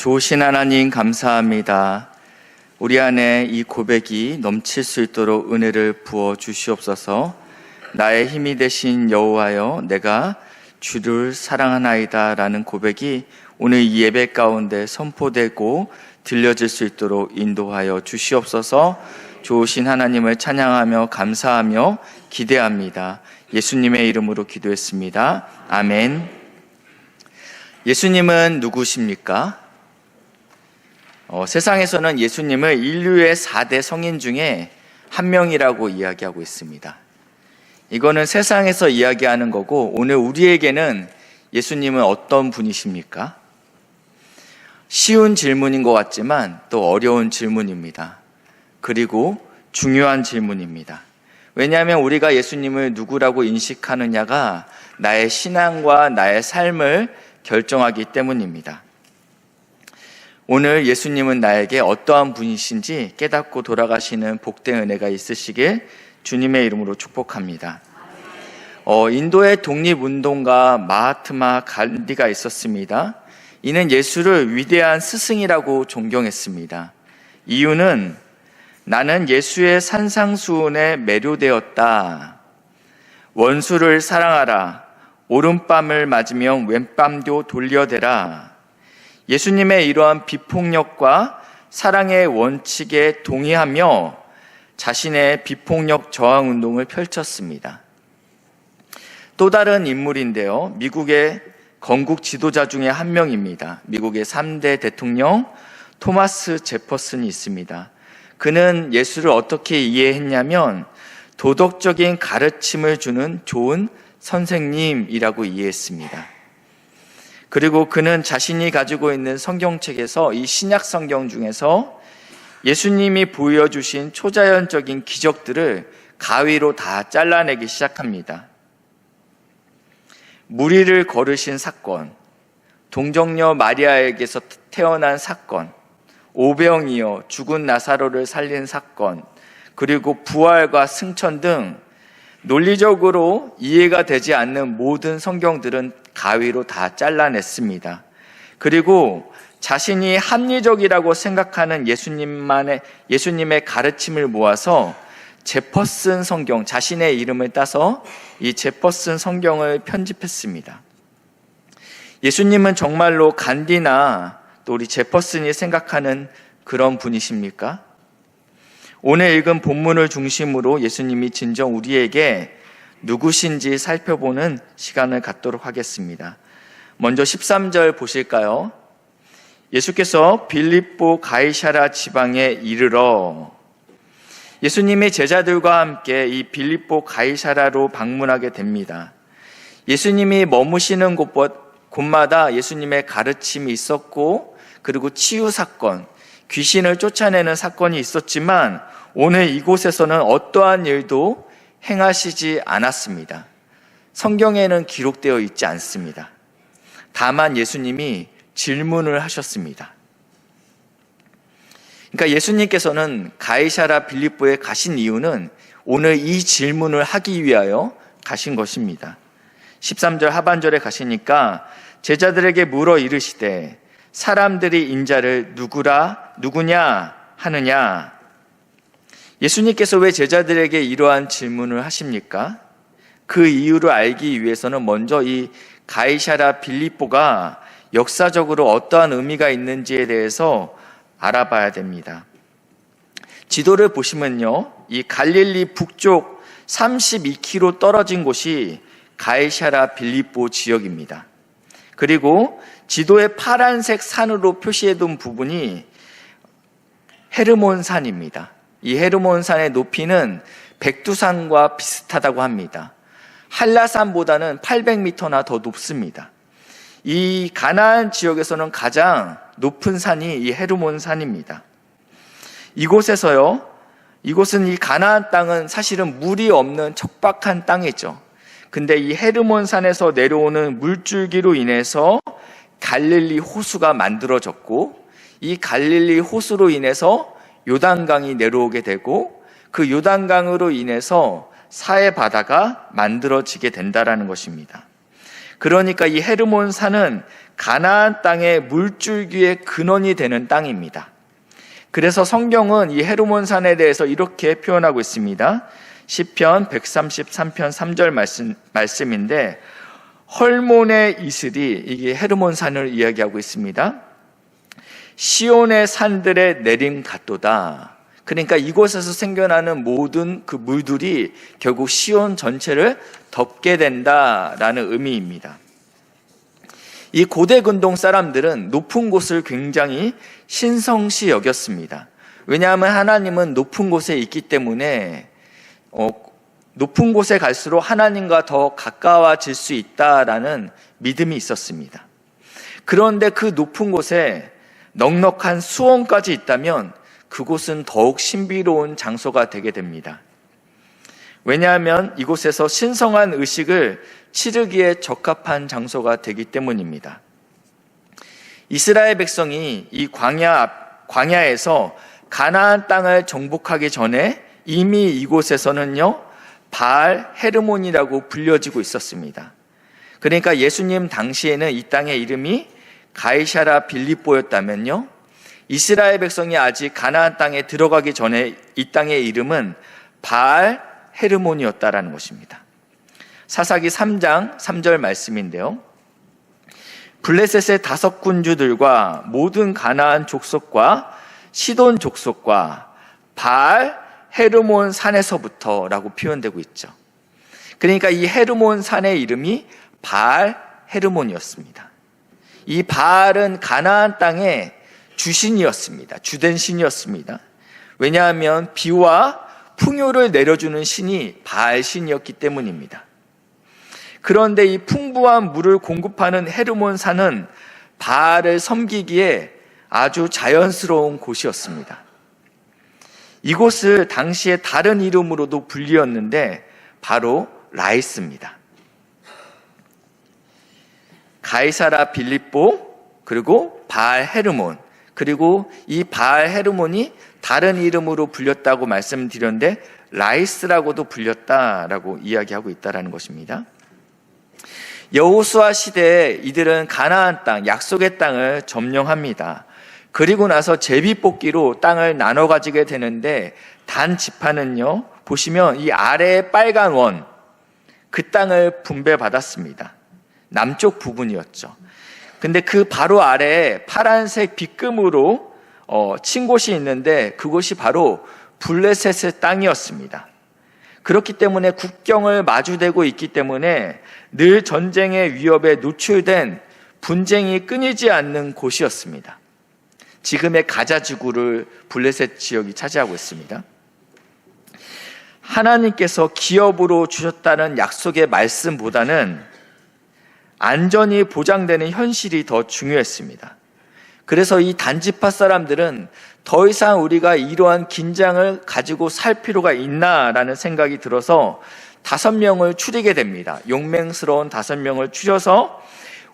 좋으신 하나님 감사합니다. 우리 안에 이 고백이 넘칠 수 있도록 은혜를 부어 주시옵소서. 나의 힘이 되신 여호와여, 내가 주를 사랑하나이다 라는 고백이 오늘 이 예배 가운데 선포되고 들려질 수 있도록 인도하여 주시옵소서. 좋으신 하나님을 찬양하며 감사하며 기대합니다. 예수님의 이름으로 기도했습니다. 아멘. 예수님은 누구십니까? 세상에서는 예수님을 인류의 4대 성인 중에 한 명이라고 이야기하고 있습니다. 이거는 세상에서 이야기하는 거고, 오늘 우리에게는 예수님은 어떤 분이십니까? 쉬운 질문인 것 같지만 또 어려운 질문입니다. 그리고 중요한 질문입니다. 왜냐하면 우리가 예수님을 누구라고 인식하느냐가 나의 신앙과 나의 삶을 결정하기 때문입니다. 오늘 예수님은 나에게 어떠한 분이신지 깨닫고 돌아가시는 복된 은혜가 있으시길 주님의 이름으로 축복합니다. 인도의 독립운동가 마하트마 간디가 있었습니다. 이는 예수를 위대한 스승이라고 존경했습니다. 이유는 나는 예수의 산상수훈에 매료되었다. 원수를 사랑하라. 오른뺨을 맞으면 왼뺨도 돌려대라. 예수님의 이러한 비폭력과 사랑의 원칙에 동의하며 자신의 비폭력 저항 운동을 펼쳤습니다. 또 다른 인물인데요. 미국의 건국 지도자 중에 한 명입니다. 미국의 3대 대통령 토마스 제퍼슨이 있습니다. 그는 예수를 어떻게 이해했냐면 도덕적인 가르침을 주는 좋은 선생님이라고 이해했습니다. 그리고 그는 자신이 가지고 있는 성경책에서 이 신약 성경 중에서 예수님이 보여주신 초자연적인 기적들을 가위로 다 잘라내기 시작합니다. 무리를 걸으신 사건, 동정녀 마리아에게서 태어난 사건, 오병이어 죽은 나사로를 살린 사건, 그리고 부활과 승천 등 논리적으로 이해가 되지 않는 모든 성경들은 가위로 다 잘라냈습니다. 그리고 자신이 합리적이라고 생각하는 예수님의 가르침을 모아서 제퍼슨 성경, 자신의 이름을 따서 이 제퍼슨 성경을 편집했습니다. 예수님은 정말로 간디나 또 우리 제퍼슨이 생각하는 그런 분이십니까? 오늘 읽은 본문을 중심으로 예수님이 진정 우리에게 누구신지 살펴보는 시간을 갖도록 하겠습니다. 먼저 13절 보실까요? 예수께서 빌립보 가이사랴 지방에 이르러 예수님이 제자들과 함께 이 빌립보 가이사랴로 방문하게 됩니다. 예수님이 머무시는 곳마다 예수님의 가르침이 있었고, 그리고 치유 사건, 귀신을 쫓아내는 사건이 있었지만 오늘 이곳에서는 어떠한 일도 행하시지 않았습니다. 성경에는 기록되어 있지 않습니다. 다만 예수님이 질문을 하셨습니다. 그러니까 예수님께서는 가이사랴 빌립보에 가신 이유는 오늘 이 질문을 하기 위하여 가신 것입니다. 13절 하반절에 가시니까 제자들에게 물어 이르시되 사람들이 인자를 누구냐 하느냐. 예수님께서 왜 제자들에게 이러한 질문을 하십니까? 그 이유를 알기 위해서는 먼저 이 가이사랴 빌립보가 역사적으로 어떠한 의미가 있는지에 대해서 알아봐야 됩니다. 지도를 보시면요, 이 갈릴리 북쪽 32km 떨어진 곳이 가이사랴 빌립보 지역입니다. 그리고 지도의 파란색 산으로 표시해둔 부분이 헤르몬 산입니다. 이 헤르몬 산의 높이는 백두산과 비슷하다고 합니다. 한라산보다는 800m나 더 높습니다. 이 가나안 지역에서는 가장 높은 산이 이 헤르몬 산입니다. 이곳은 이 가나안 땅은 사실은 물이 없는 척박한 땅이죠. 근데 이 헤르몬 산에서 내려오는 물줄기로 인해서 갈릴리 호수가 만들어졌고, 이 갈릴리 호수로 인해서 요단강이 내려오게 되고, 그 요단강으로 인해서 사해 바다가 만들어지게 된다라는 것입니다. 그러니까 이 헤르몬 산은 가나안 땅의 물줄기의 근원이 되는 땅입니다. 그래서 성경은 이 헤르몬 산에 대해서 이렇게 표현하고 있습니다. 시편 133편 3절 말씀인데, 헐몬의 이슬이, 이게 헤르몬 산을 이야기하고 있습니다. 시온의 산들에 내림 같도다. 그러니까 이곳에서 생겨나는 모든 그 물들이 결국 시온 전체를 덮게 된다라는 의미입니다. 이 고대 근동 사람들은 높은 곳을 굉장히 신성시 여겼습니다. 왜냐하면 하나님은 높은 곳에 있기 때문에 높은 곳에 갈수록 하나님과 더 가까워질 수 있다라는 믿음이 있었습니다. 그런데 그 높은 곳에 넉넉한 수온까지 있다면 그곳은 더욱 신비로운 장소가 되게 됩니다. 왜냐하면 이곳에서 신성한 의식을 치르기에 적합한 장소가 되기 때문입니다. 이스라엘 백성이 이 광야에서 가나안 땅을 정복하기 전에 이미 이곳에서는요, 바알 헤르몬이라고 불려지고 있었습니다. 그러니까 예수님 당시에는 이 땅의 이름이 가이사랴 빌립보였다면요, 이스라엘 백성이 아직 가나안 땅에 들어가기 전에 이 땅의 이름은 바알 헤르몬이었다라는 것입니다. 사사기 3장 3절 말씀인데요, 블레셋의 5 군주들과 모든 가나안 족속과 시돈 족속과 바알 헤르몬 산에서부터라고 표현되고 있죠. 그러니까 이 헤르몬 산의 이름이 바알 헤르몬이었습니다. 이 바알은 가나안 땅의 주신이었습니다. 주된 신이었습니다. 왜냐하면 비와 풍요를 내려주는 신이 바알 신이었기 때문입니다. 그런데 이 풍부한 물을 공급하는 헤르몬 산은 바알을 섬기기에 아주 자연스러운 곳이었습니다. 이곳을 당시에 다른 이름으로도 불리었는데 바로 라이스입니다. 가이사랴 빌립보, 그리고 바알 헤르몬, 그리고 이 바알 헤르몬이 다른 이름으로 불렸다고 말씀드렸는데 라이스라고도 불렸다라고 이야기하고 있다는 것입니다. 여호수아 시대에 이들은 가나안 땅, 약속의 땅을 점령합니다. 그리고 나서 제비뽑기로 땅을 나눠 가지게 되는데, 단 지파는요, 보시면 이 아래에 빨간 원, 그 땅을 분배받았습니다. 남쪽 부분이었죠. 근데 그 바로 아래에 파란색 빗금으로 친 곳이 있는데, 그곳이 바로 블레셋의 땅이었습니다. 그렇기 때문에 국경을 마주대고 있기 때문에 늘 전쟁의 위협에 노출된 분쟁이 끊이지 않는 곳이었습니다. 지금의 가자 지구를 블레셋 지역이 차지하고 있습니다. 하나님께서 기업으로 주셨다는 약속의 말씀보다는 안전이 보장되는 현실이 더 중요했습니다. 그래서 이 단지파 사람들은 더 이상 우리가 이러한 긴장을 가지고 살 필요가 있나라는 생각이 들어서 5명을 추리게 됩니다. 용맹스러운 5명을 추려서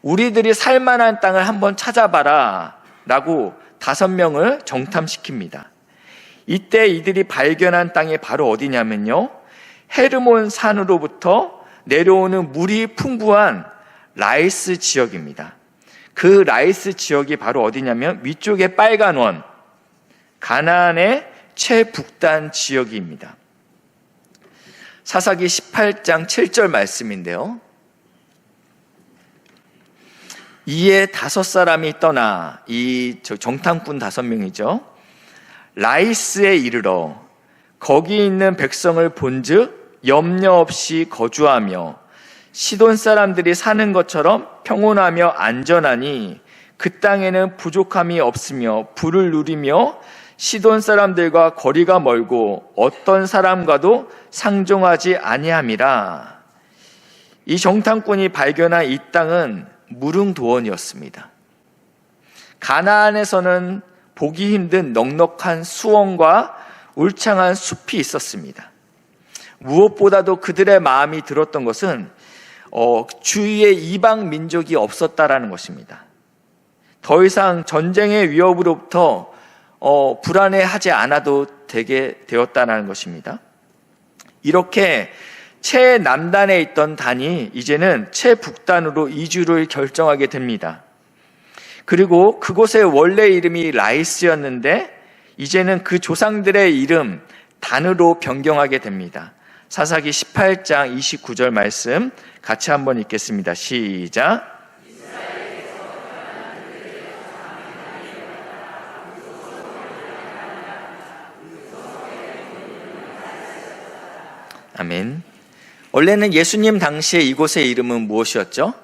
우리들이 살만한 땅을 한번 찾아봐라 라고 5명을 정탐시킵니다. 이때 이들이 발견한 땅이 바로 어디냐면요, 헤르몬 산으로부터 내려오는 물이 풍부한 라이스 지역입니다. 그 라이스 지역이 바로 어디냐면 위쪽에 빨간 원, 가나안의 최북단 지역입니다. 사사기 18장 7절 말씀인데요, 이에 5사람이 떠나, 이 정탐꾼 5명이죠, 라이스에 이르러 거기 있는 백성을 본즉 염려 없이 거주하며 시돈 사람들이 사는 것처럼 평온하며 안전하니 그 땅에는 부족함이 없으며 부를 누리며 시돈 사람들과 거리가 멀고 어떤 사람과도 상종하지 아니함이라. 이 정탐꾼이 발견한 이 땅은 무릉도원이었습니다. 가나안에서는 보기 힘든 넉넉한 수원과 울창한 숲이 있었습니다. 무엇보다도 그들의 마음이 들었던 것은 주위에 이방 민족이 없었다라는 것입니다. 더 이상 전쟁의 위협으로부터 불안해하지 않아도 되게 되었다는 것입니다. 이렇게 최남단에 있던 단이 이제는 최북단으로 이주를 결정하게 됩니다. 그리고 그곳의 원래 이름이 라이스였는데 이제는 그 조상들의 이름 단으로 변경하게 됩니다. 사사기 18장 29절 말씀 같이 한번 읽겠습니다. 시작. 아멘. 원래는 예수님 당시에 이곳의 이름은 무엇이었죠?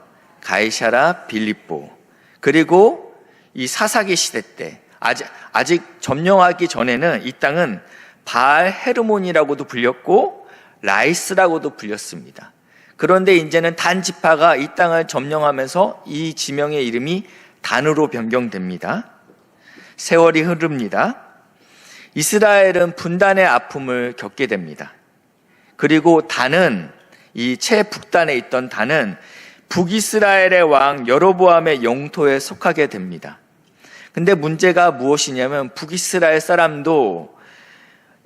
가이사라 빌립보. 그리고 이 사사기 시대 때 아직 점령하기 전에는 이 땅은 바알 헤르몬이라고도 불렸고 라이스라고도 불렸습니다. 그런데 이제는 단 지파가 이 땅을 점령하면서 이 지명의 이름이 단으로 변경됩니다. 세월이 흐릅니다. 이스라엘은 분단의 아픔을 겪게 됩니다. 그리고 단은 이 최북단에 있던 단은 북이스라엘의 왕 여로보암의 영토에 속하게 됩니다. 근데 문제가 무엇이냐면 북이스라엘 사람도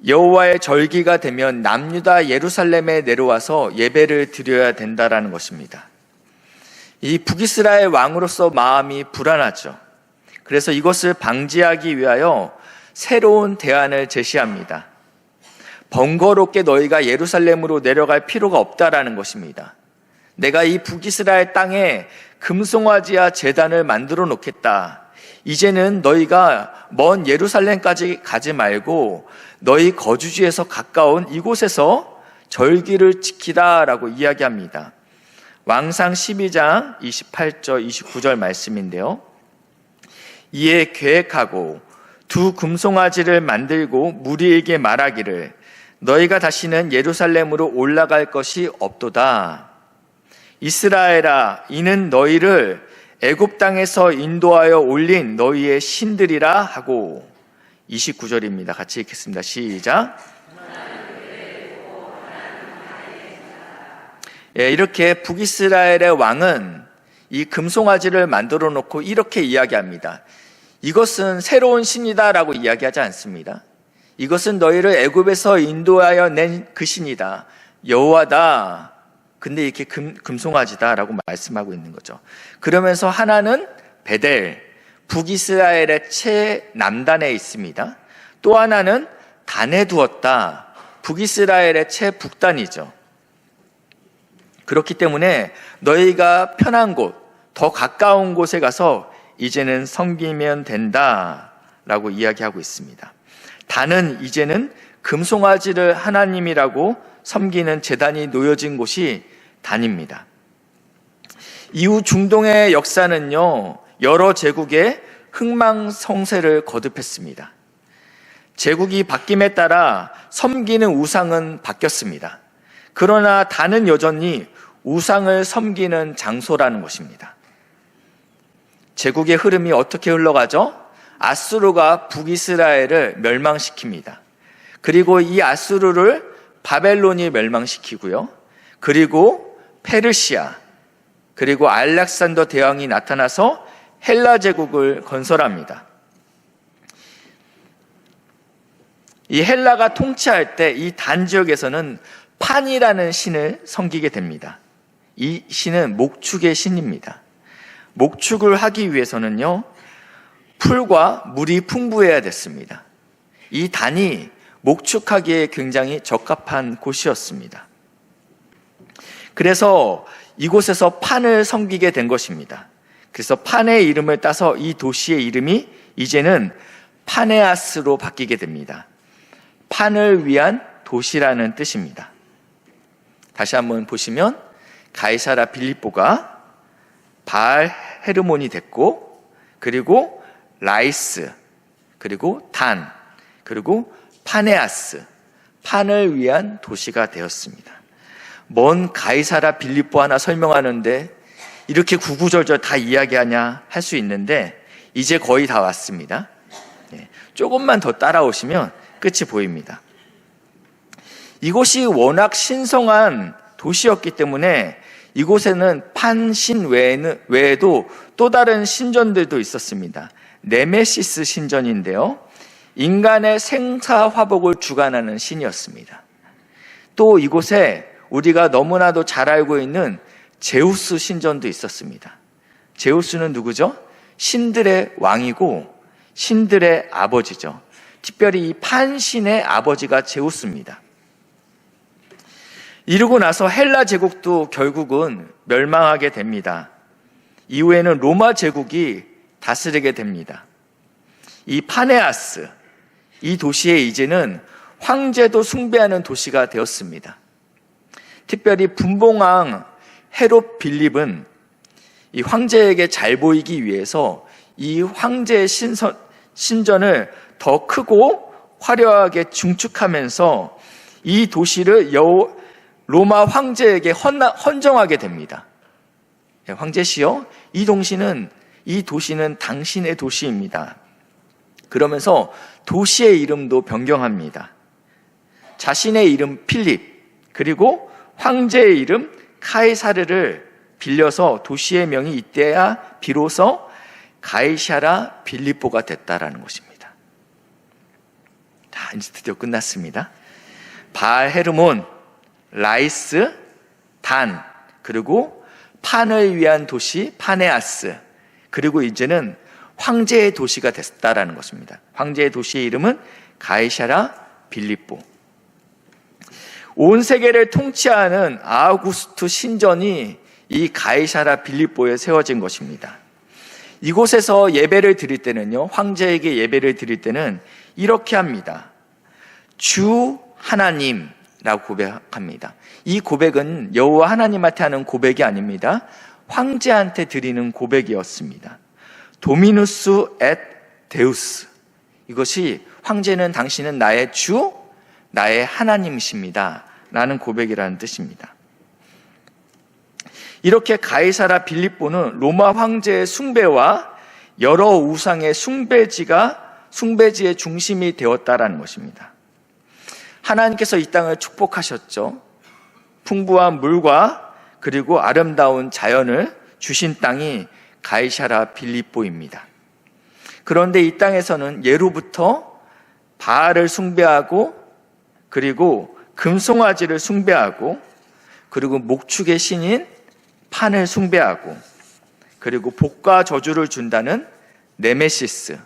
여호와의 절기가 되면 남유다 예루살렘에 내려와서 예배를 드려야 된다라는 것입니다. 이 북이스라엘 왕으로서 마음이 불안하죠. 그래서 이것을 방지하기 위하여 새로운 대안을 제시합니다. 번거롭게 너희가 예루살렘으로 내려갈 필요가 없다라는 것입니다. 내가 이 북이스라엘 땅에 금송아지와 제단을 만들어 놓겠다. 이제는 너희가 먼 예루살렘까지 가지 말고 너희 거주지에서 가까운 이곳에서 절기를 지키다라고 이야기합니다. 왕상 12장 28절 29절 말씀인데요. 이에 계획하고 두 금송아지를 만들고 무리에게 말하기를 너희가 다시는 예루살렘으로 올라갈 것이 없도다. 이스라엘아, 이는 너희를 애굽 땅에서 인도하여 올린 너희의 신들이라 하고. 29절입니다. 같이 읽겠습니다. 시작. 이렇게 북이스라엘의 왕은 이 금송아지를 만들어 놓고 이렇게 이야기합니다. 이것은 새로운 신이다라고 이야기하지 않습니다. 이것은 너희를 애굽에서 인도하여 낸 그 신이다. 여호와다. 근데 이렇게 금송아지다라고 말씀하고 있는 거죠. 그러면서 하나는 베델, 북이스라엘의 최남단에 있습니다. 또 하나는 단에 두었다. 북이스라엘의 최북단이죠. 그렇기 때문에 너희가 편한 곳, 더 가까운 곳에 가서 이제는 섬기면 된다라고 이야기하고 있습니다. 단은 이제는 금송아지를 하나님이라고 섬기는 제단이 놓여진 곳이 단입니다. 이후 중동의 역사는요, 여러 제국의 흥망성쇠를 거듭했습니다. 제국이 바뀜에 따라 섬기는 우상은 바뀌었습니다. 그러나 단은 여전히 우상을 섬기는 장소라는 것입니다. 제국의 흐름이 어떻게 흘러가죠? 아수르가 북이스라엘을 멸망시킵니다. 그리고 이 아수르를 바벨론이 멸망시키고요. 그리고 페르시아, 그리고 알렉산더 대왕이 나타나서 헬라 제국을 건설합니다. 이 헬라가 통치할 때 이 단 지역에서는 판이라는 신을 섬기게 됩니다. 이 신은 목축의 신입니다. 목축을 하기 위해서는요, 풀과 물이 풍부해야 됐습니다. 이 단이 목축하기에 굉장히 적합한 곳이었습니다. 그래서 이곳에서 판을 섬기게 된 것입니다. 그래서 판의 이름을 따서 이 도시의 이름이 이제는 파네아스로 바뀌게 됩니다. 판을 위한 도시라는 뜻입니다. 다시 한번 보시면 가이사라 빌립보가 바알 헤르몬이 됐고, 그리고 라이스, 그리고 단, 그리고 파네아스, 판을 위한 도시가 되었습니다. 뭔 가이사라 빌립보 하나 설명하는데 이렇게 구구절절 다 이야기하냐 할 수 있는데 이제 거의 다 왔습니다. 조금만 더 따라오시면 끝이 보입니다. 이곳이 워낙 신성한 도시였기 때문에 이곳에는 판신 외에도 또 다른 신전들도 있었습니다. 네메시스 신전인데요, 인간의 생사화복을 주관하는 신이었습니다. 또 이곳에 우리가 너무나도 잘 알고 있는 제우스 신전도 있었습니다. 제우스는 누구죠? 신들의 왕이고 신들의 아버지죠. 특별히 이 판신의 아버지가 제우스입니다. 이러고 나서 헬라 제국도 결국은 멸망하게 됩니다. 이후에는 로마 제국이 다스리게 됩니다. 이 파네아스, 이 도시에 이제는 황제도 숭배하는 도시가 되었습니다. 특별히 분봉왕 헤롯 빌립은 이 황제에게 잘 보이기 위해서 이 황제의 신전을 더 크고 화려하게 중축하면서 이 도시를 로마 황제에게 헌정하게 됩니다. 황제시여, 이 도시는 당신의 도시입니다. 그러면서 도시의 이름도 변경합니다. 자신의 이름 필립, 그리고 황제의 이름 카이사르를 빌려서 도시의 명이 이때야 비로소 가이샤라 빌립보가 됐다라는 것입니다. 자, 이제 드디어 끝났습니다. 바알 헤르몬, 라이스, 단, 그리고 판을 위한 도시 파네아스, 그리고 이제는 황제의 도시가 됐다라는 것입니다. 황제의 도시의 이름은 가이샤라 빌립보. 온 세계를 통치하는 아우구스투 신전이 이 가이사라 빌립보에 세워진 것입니다. 이곳에서 예배를 드릴 때는요, 황제에게 예배를 드릴 때는 이렇게 합니다. 주 하나님라고 고백합니다. 이 고백은 여호와 하나님한테 하는 고백이 아닙니다. 황제한테 드리는 고백이었습니다. 도미누스 앳 데우스. 이것이 황제는 당신은 나의 주, 나의 하나님이십니다 라는 고백이라는 뜻입니다. 이렇게 가이사라 빌립보는 로마 황제의 숭배와 여러 우상의 숭배지의 중심이 되었다라는 것입니다. 하나님께서 이 땅을 축복하셨죠. 풍부한 물과 그리고 아름다운 자연을 주신 땅이 가이사라 빌립보입니다. 그런데 이 땅에서는 예로부터 바알을 숭배하고 그리고 금송아지를 숭배하고 그리고 목축의 신인 판을 숭배하고 그리고 복과 저주를 준다는 네메시스,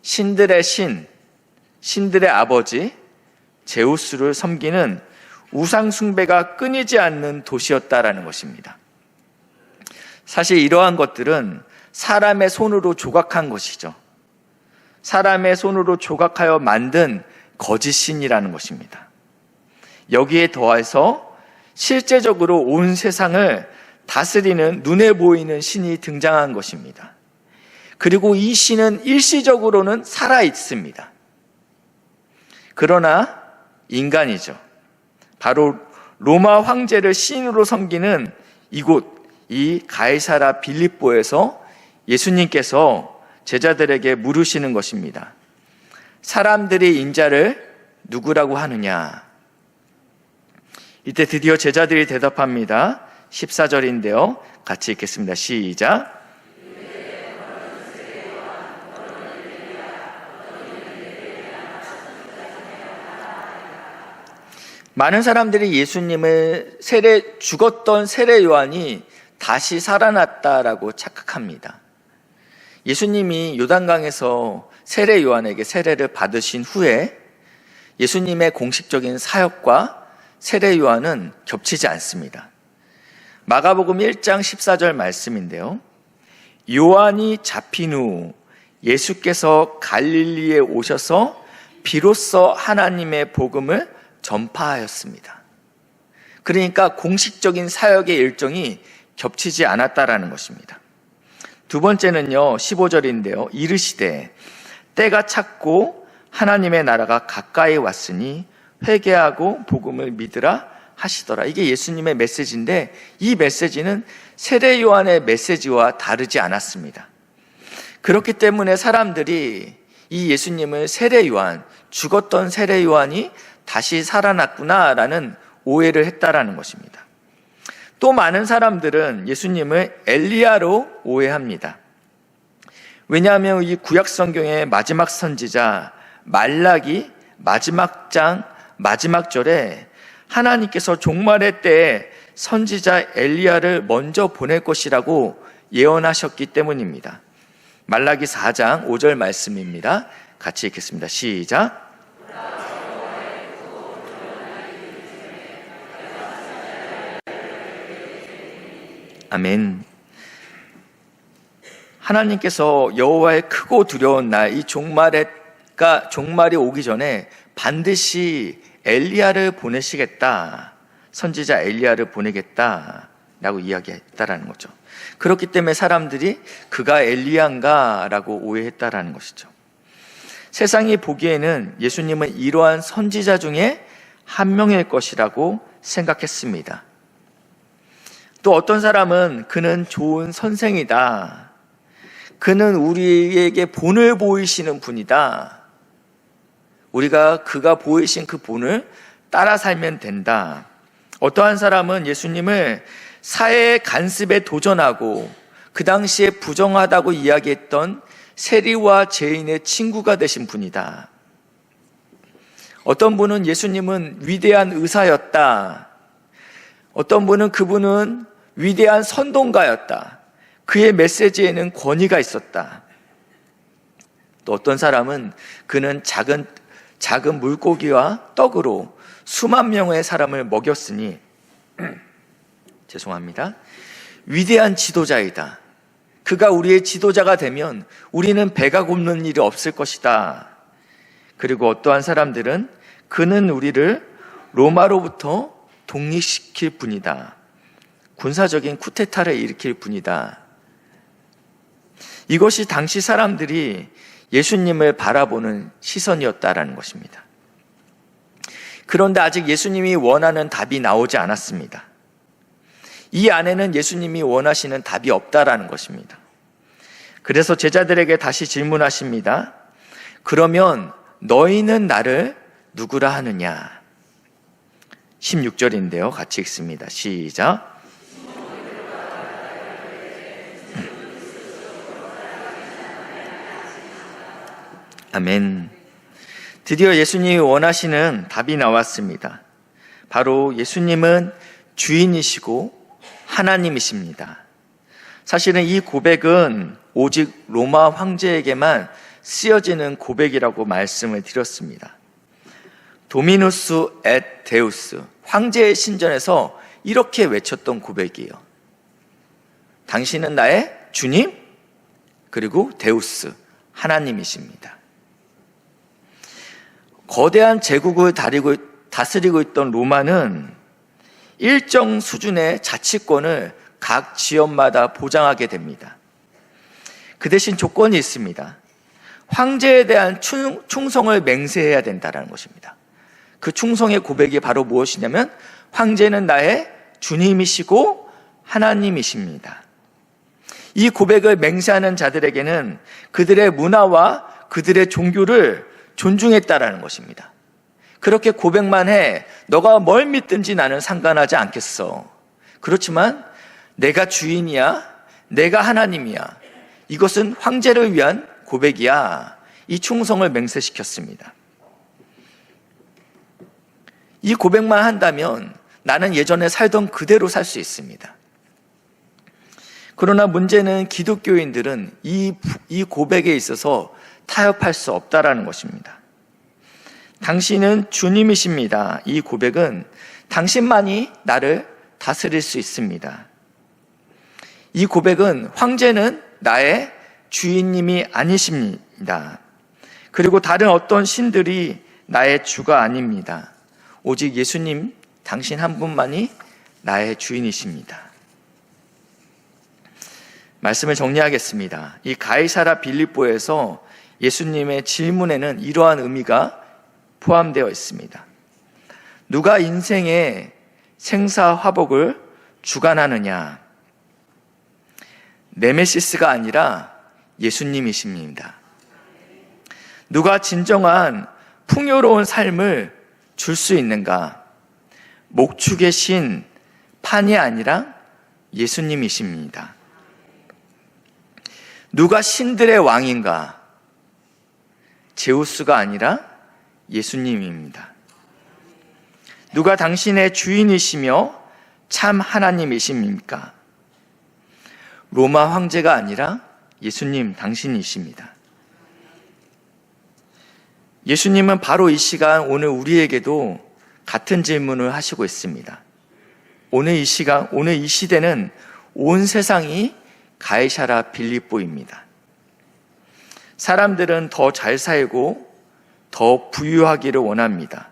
신들의 신, 신들의 아버지 제우스를 섬기는 우상 숭배가 끊이지 않는 도시였다라는 것입니다. 사실 이러한 것들은 사람의 손으로 조각한 것이죠. 사람의 손으로 조각하여 만든 거짓 신이라는 것입니다. 여기에 더해서 실제적으로 온 세상을 다스리는 눈에 보이는 신이 등장한 것입니다. 그리고 이 신은 일시적으로는 살아 있습니다. 그러나 인간이죠. 바로 로마 황제를 신으로 섬기는 이곳, 이 가이사라 빌립보에서 예수님께서 제자들에게 물으시는 것입니다. 사람들이 인자를 누구라고 하느냐? 이때 드디어 제자들이 대답합니다. 14절인데요. 같이 읽겠습니다. 시작. 많은 사람들이 예수님을 죽었던 세례 요한이 다시 살아났다라고 착각합니다. 예수님이 요단강에서 세례 요한에게 세례를 받으신 후에 예수님의 공식적인 사역과 세례 요한은 겹치지 않습니다. 마가복음 1장 14절 말씀인데요. 요한이 잡힌 후 예수께서 갈릴리에 오셔서 비로소 하나님의 복음을 전파하였습니다. 그러니까 공식적인 사역의 일정이 겹치지 않았다라는 것입니다. 두 번째는요, 15절인데요. 이르시되 때가 찼고 하나님의 나라가 가까이 왔으니 회개하고 복음을 믿으라 하시더라. 이게 예수님의 메시지인데 이 메시지는 세례 요한의 메시지와 다르지 않았습니다. 그렇기 때문에 사람들이 이 예수님을 세례 요한, 죽었던 세례 요한이 다시 살아났구나라는 오해를 했다라는 것입니다. 또 많은 사람들은 예수님을 엘리야로 오해합니다. 왜냐하면 이 구약 성경의 마지막 선지자 말라기 마지막 장 마지막 절에 하나님께서 종말의 때에 선지자 엘리야를 먼저 보낼 것이라고 예언하셨기 때문입니다. 말라기 4장 5절 말씀입니다. 같이 읽겠습니다. 시작. 아멘. 하나님께서 여호와의 크고 두려운 날, 이 종말이 오기 전에 반드시 엘리야를 보내시겠다, 선지자 엘리야를 보내겠다라고 이야기했다라는 거죠. 그렇기 때문에 사람들이 그가 엘리야인가 라고 오해했다라는 것이죠. 세상이 보기에는 예수님은 이러한 선지자 중에 한 명일 것이라고 생각했습니다. 또 어떤 사람은 그는 좋은 선생이다, 그는 우리에게 본을 보이시는 분이다, 우리가 그가 보이신 그 본을 따라 살면 된다. 어떠한 사람은 예수님을 사회의 간습에 도전하고 그 당시에 부정하다고 이야기했던 세리와 죄인의 친구가 되신 분이다. 어떤 분은 예수님은 위대한 의사였다. 어떤 분은 그분은 위대한 선동가였다. 그의 메시지에는 권위가 있었다. 또 어떤 사람은 그는 작은 물고기와 떡으로 수만 명의 사람을 먹였으니 죄송합니다. 위대한 지도자이다. 그가 우리의 지도자가 되면 우리는 배가 고픈 일이 없을 것이다. 그리고 어떠한 사람들은 그는 우리를 로마로부터 독립시킬 분이다. 군사적인 쿠데타를 일으킬 분이다. 이것이 당시 사람들이 예수님을 바라보는 시선이었다라는 것입니다. 그런데 아직 예수님이 원하는 답이 나오지 않았습니다. 이 안에는 예수님이 원하시는 답이 없다라는 것입니다. 그래서 제자들에게 다시 질문하십니다. 그러면 너희는 나를 누구라 하느냐? 16절인데요. 같이 읽습니다. 시작. 아멘. 드디어 예수님이 원하시는 답이 나왔습니다. 바로 예수님은 주인이시고 하나님이십니다. 사실은 이 고백은 오직 로마 황제에게만 쓰여지는 고백이라고 말씀을 드렸습니다. 도미누스 앳 데우스, 황제의 신전에서 이렇게 외쳤던 고백이에요. 당신은 나의 주님, 그리고 데우스, 하나님이십니다. 거대한 제국을 다스리고 있던 로마는 일정 수준의 자치권을 각 지역마다 보장하게 됩니다. 그 대신 조건이 있습니다. 황제에 대한 충성을 맹세해야 된다는 것입니다. 그 충성의 고백이 바로 무엇이냐면 황제는 나의 주님이시고 하나님이십니다. 이 고백을 맹세하는 자들에게는 그들의 문화와 그들의 종교를 존중했다라는 것입니다. 그렇게 고백만 해. 너가 뭘 믿든지 나는 상관하지 않겠어. 그렇지만 내가 주인이야, 내가 하나님이야, 이것은 황제를 위한 고백이야. 이 충성을 맹세시켰습니다. 이 고백만 한다면 나는 예전에 살던 그대로 살 수 있습니다. 그러나 문제는 기독교인들은 이 고백에 있어서 타협할 수 없다라는 것입니다. 당신은 주님이십니다. 이 고백은 당신만이 나를 다스릴 수 있습니다. 이 고백은 황제는 나의 주인님이 아니십니다. 그리고 다른 어떤 신들이 나의 주가 아닙니다. 오직 예수님, 당신 한 분만이 나의 주인이십니다. 말씀을 정리하겠습니다. 이 가이사라 빌립보에서 예수님의 질문에는 이러한 의미가 포함되어 있습니다. 누가 인생의 생사화복을 주관하느냐? 네메시스가 아니라 예수님이십니다. 누가 진정한 풍요로운 삶을 줄 수 있는가? 목축의 신, 판이 아니라 예수님이십니다. 누가 신들의 왕인가? 제우스가 아니라 예수님입니다. 누가 당신의 주인이시며 참 하나님이십니까? 로마 황제가 아니라 예수님 당신이십니다. 예수님은 바로 이 시간 오늘 우리에게도 같은 질문을 하시고 있습니다. 오늘 이 시간, 오늘 이 시대는 온 세상이 가이사라 빌립보입니다. 사람들은 더 잘 살고 더 부유하기를 원합니다.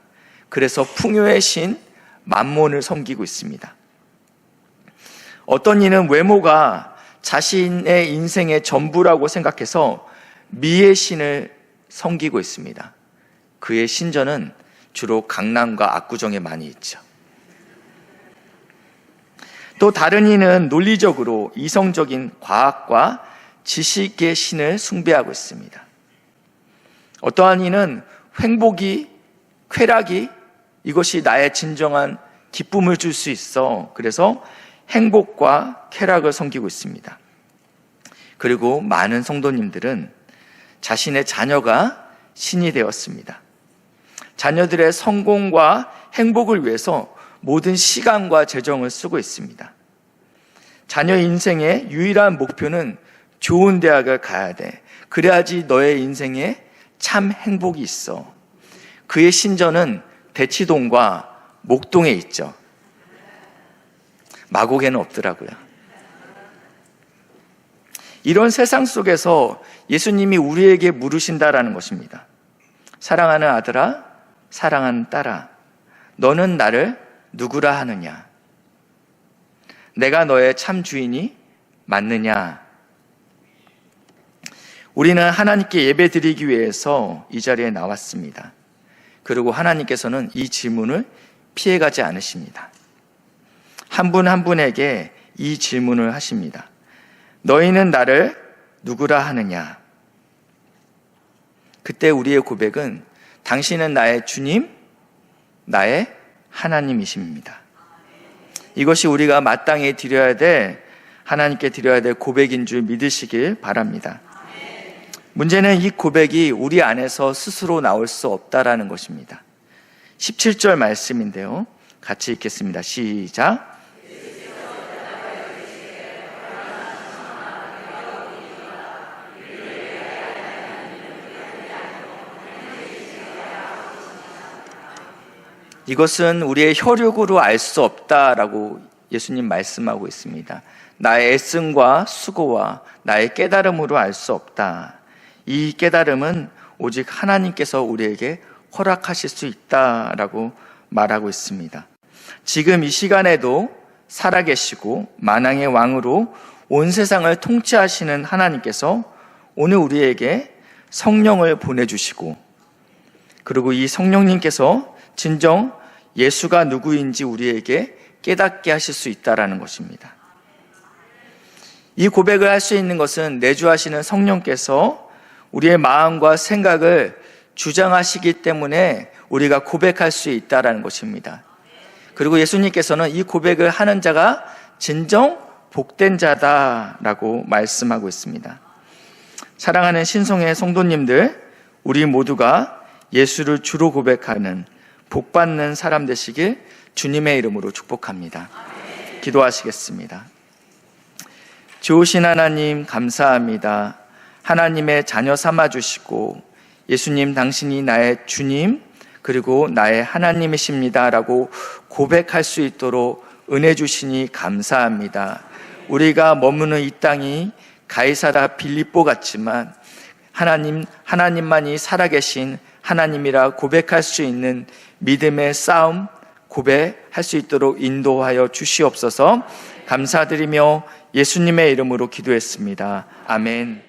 그래서 풍요의 신 맘몬을 섬기고 있습니다. 어떤 이는 외모가 자신의 인생의 전부라고 생각해서 미의 신을 섬기고 있습니다. 그의 신전은 주로 강남과 압구정에 많이 있죠. 또 다른 이는 논리적으로 이성적인 과학과 지식의 신을 숭배하고 있습니다. 어떠한 이는 행복이, 쾌락이 이것이 나의 진정한 기쁨을 줄 수 있어. 그래서 행복과 쾌락을 섬기고 있습니다. 그리고 많은 성도님들은 자신의 자녀가 신이 되었습니다. 자녀들의 성공과 행복을 위해서 모든 시간과 재정을 쓰고 있습니다. 자녀 인생의 유일한 목표는 좋은 대학을 가야 돼. 그래야지 너의 인생에 참 행복이 있어. 그의 신전은 대치동과 목동에 있죠. 마곡에는 없더라고요. 이런 세상 속에서 예수님이 우리에게 물으신다라는 것입니다. 사랑하는 아들아, 사랑하는 딸아, 너는 나를 누구라 하느냐? 내가 너의 참 주인이 맞느냐? 우리는 하나님께 예배드리기 위해서 이 자리에 나왔습니다. 그리고 하나님께서는 이 질문을 피해가지 않으십니다. 한 분 한 분에게 이 질문을 하십니다. 너희는 나를 누구라 하느냐? 그때 우리의 고백은 당신은 나의 주님, 나의 하나님이십니다. 이것이 우리가 마땅히 드려야 될, 하나님께 드려야 될 고백인 줄 믿으시길 바랍니다. 문제는 이 고백이 우리 안에서 스스로 나올 수 없다라는 것입니다. 17절 말씀인데요. 같이 읽겠습니다. 시작. 이것은 우리의 혈육으로 알 수 없다라고 예수님 말씀하고 있습니다. 나의 애씀과 수고와 나의 깨달음으로 알 수 없다. 이 깨달음은 오직 하나님께서 우리에게 허락하실 수 있다라고 말하고 있습니다. 지금 이 시간에도 살아계시고 만왕의 왕으로 온 세상을 통치하시는 하나님께서 오늘 우리에게 성령을 보내주시고, 그리고 이 성령님께서 진정 예수가 누구인지 우리에게 깨닫게 하실 수 있다라는 것입니다. 이 고백을 할 수 있는 것은 내주하시는 성령께서 우리의 마음과 생각을 주장하시기 때문에 우리가 고백할 수 있다라는 것입니다. 그리고 예수님께서는 이 고백을 하는 자가 진정 복된 자다라고 말씀하고 있습니다. 사랑하는 신성의 성도님들, 우리 모두가 예수를 주로 고백하는 복받는 사람 되시길 주님의 이름으로 축복합니다. 기도하시겠습니다. 좋으신 하나님 감사합니다. 하나님의 자녀 삼아주시고 예수님 당신이 나의 주님 그리고 나의 하나님이십니다 라고 고백할 수 있도록 은혜 주시니 감사합니다. 우리가 머무는 이 땅이 가이사라 빌립보 같지만 하나님만이 살아계신 하나님이라 고백할 수 있는 믿음의 싸움 고백할 수 있도록 인도하여 주시옵소서. 감사드리며 예수님의 이름으로 기도했습니다. 아멘.